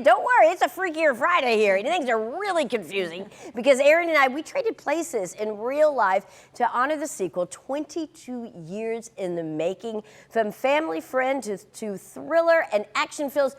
Don't worry, it's a Freakier Friday here, and things are really confusing because Aaron and I, we traded places in real life to honor the sequel, 22 years in the making, from family friend to thriller and action films.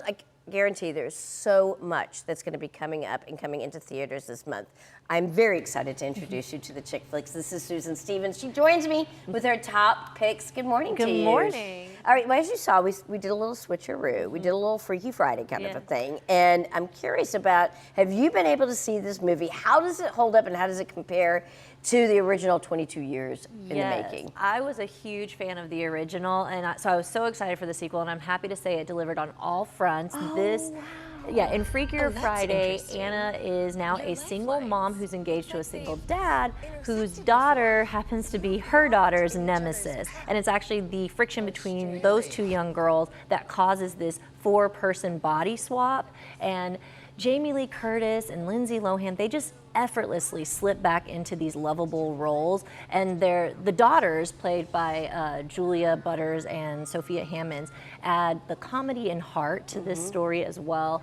I guarantee there's so much that's going to be coming up and coming into theaters this month. I'm very excited to introduce you to the Chick Flicks. This is Susan Stevens. She joins me with her top picks. Good morning to you. Good morning. All right, well, as you saw, we did a little switcheroo. We did a little Freaky Friday kind of a thing. And I'm curious about, have you been able to see this movie? How does it hold up and how does it compare to the original 22 years in the making? I was a huge fan of the original, and so I was so excited for the sequel, and I'm happy to say it delivered on all fronts. Yeah, in Freakier Friday, Anna is now a single mom who's engaged to a single dad whose daughter happens to be her daughter's nemesis. And it's actually the friction between those two young girls that causes this four-person body swap. And Jamie Lee Curtis and Lindsay Lohan, they just effortlessly slip back into these lovable roles. And the daughters, played by Julia Butters and Sophia Hammonds, add the comedy and heart to this story as well.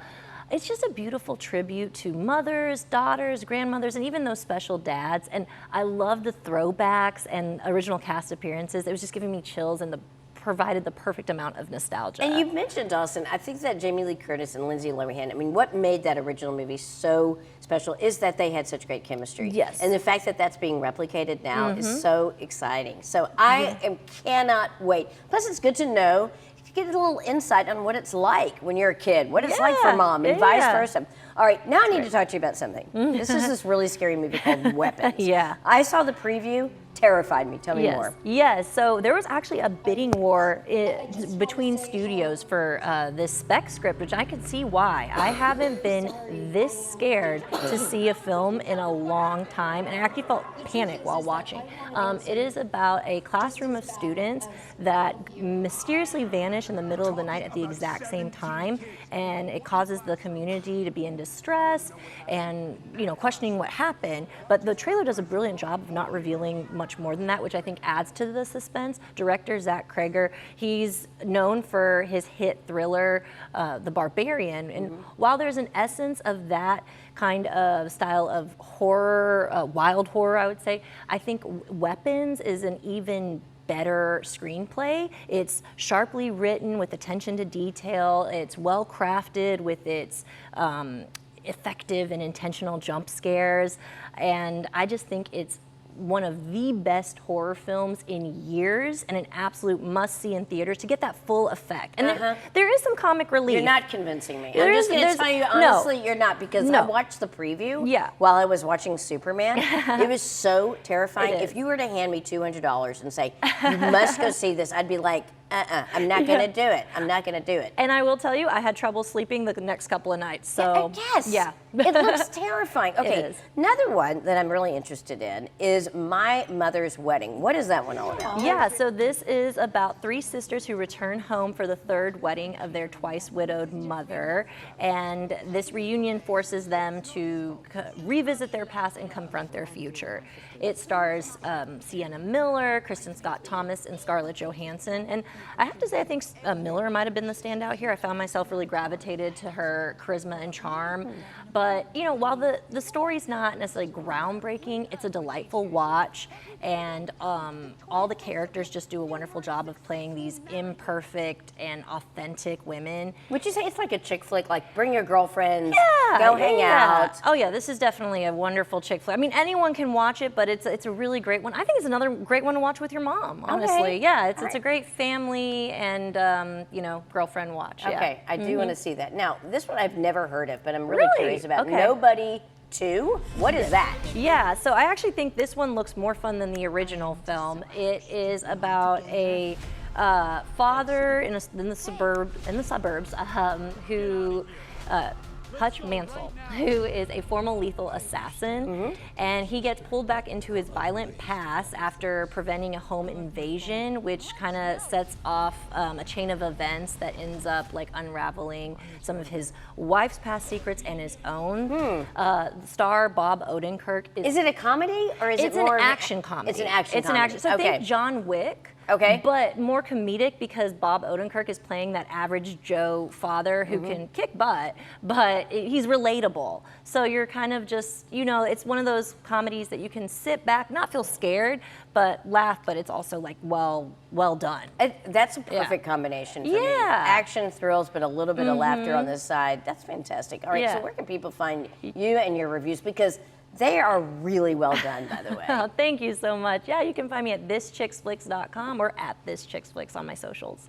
It's just a beautiful tribute to mothers, daughters, grandmothers, and even those special dads. And I love the throwbacks and original cast appearances. It was just giving me chills and provided the perfect amount of nostalgia. And you've mentioned, Dawson, I think that Jamie Lee Curtis and Lindsay Lohan, I mean, what made that original movie so special is that they had such great chemistry. Yes. And the fact that that's being replicated now is so exciting. So I cannot wait. Plus, it's good to know, you get a little insight on what it's like when you're a kid, what it's like for mom, and vice versa. All right, now I need to talk to you about something. This is this really scary movie called Weapons. I saw the preview. Terrified me. Tell me more. Yes, so there was actually a bidding war between studios for this spec script, which I could see why. I haven't been this scared to see a film in a long time, and I actually felt panic while watching. It is about a classroom of students that mysteriously vanish in the middle of the night at the exact same time, and it causes the community to be in distress and, you know, questioning what happened. But the trailer does a brilliant job of not revealing much more than that, which I think adds to the suspense. Director Zach Cregger, he's known for his hit thriller, The Barbarian, and while there's an essence of that kind of style of horror, wild horror, I would say, I think Weapons is an even better screenplay. It's sharply written with attention to detail. It's well crafted with its effective and intentional jump scares, and I just think it's one of the best horror films in years and an absolute must-see in theaters to get that full effect. And there is some comic relief. You're not convincing me. I'm just going to tell you, honestly, you're not, because I watched the preview while I was watching Superman. It was so terrifying. If you were to hand me $200 and say, you must go see this, I'd be like, I'm not going to do it. I'm not going to do it. And I will tell you, I had trouble sleeping the next couple of nights. So it looks terrifying. Okay, another one that I'm really interested in is My Mother's Wedding. What is that one all about? Yeah, so this is about three sisters who return home for the third wedding of their twice widowed mother, and this reunion forces them to revisit their past and confront their future. It stars Sienna Miller, Kristen Scott Thomas, and Scarlett Johansson. And I have to say, I think Miller might have been the standout here. I found myself really gravitated to her charisma and charm. But, you know, while the story's not necessarily groundbreaking, it's a delightful watch. And all the characters just do a wonderful job of playing these imperfect and authentic women. Would you say it's like a chick flick, like bring your girlfriends, go hang out? Oh yeah, this is definitely a wonderful chick flick. I mean, anyone can watch it, but it's a really great one. I think it's another great one to watch with your mom, honestly. Yeah, it's a great family and, you know, girlfriend watch. Okay, I do want to see that. Now, this one I've never heard of, but I'm really curious about. Nobody 2? What is that? Yeah, so I actually think this one looks more fun than the original film. It is about a father in the suburbs who Hutch Mansell, who is a former lethal assassin, and he gets pulled back into his violent past after preventing a home invasion, which kind of sets off a chain of events that ends up like unraveling some of his wife's past secrets and his own. The star Bob Odenkirk is it a comedy or is it more an action comedy? It's an action. It's an action. So I think John Wick. Okay. But more comedic because Bob Odenkirk is playing that average Joe father who can kick butt, but he's relatable. So you're kind of just, you know, it's one of those comedies that you can sit back, not feel scared, but laugh, but it's also like well done. That's a perfect combination for me. Yeah. Action, thrills, but a little bit of laughter on this side. That's fantastic. All right, Yeah. so where can people find you and your reviews? Because they are really well done, by the way. Oh, thank you so much. Yeah, you can find me at thischixflix.com or at thischixflix on my socials.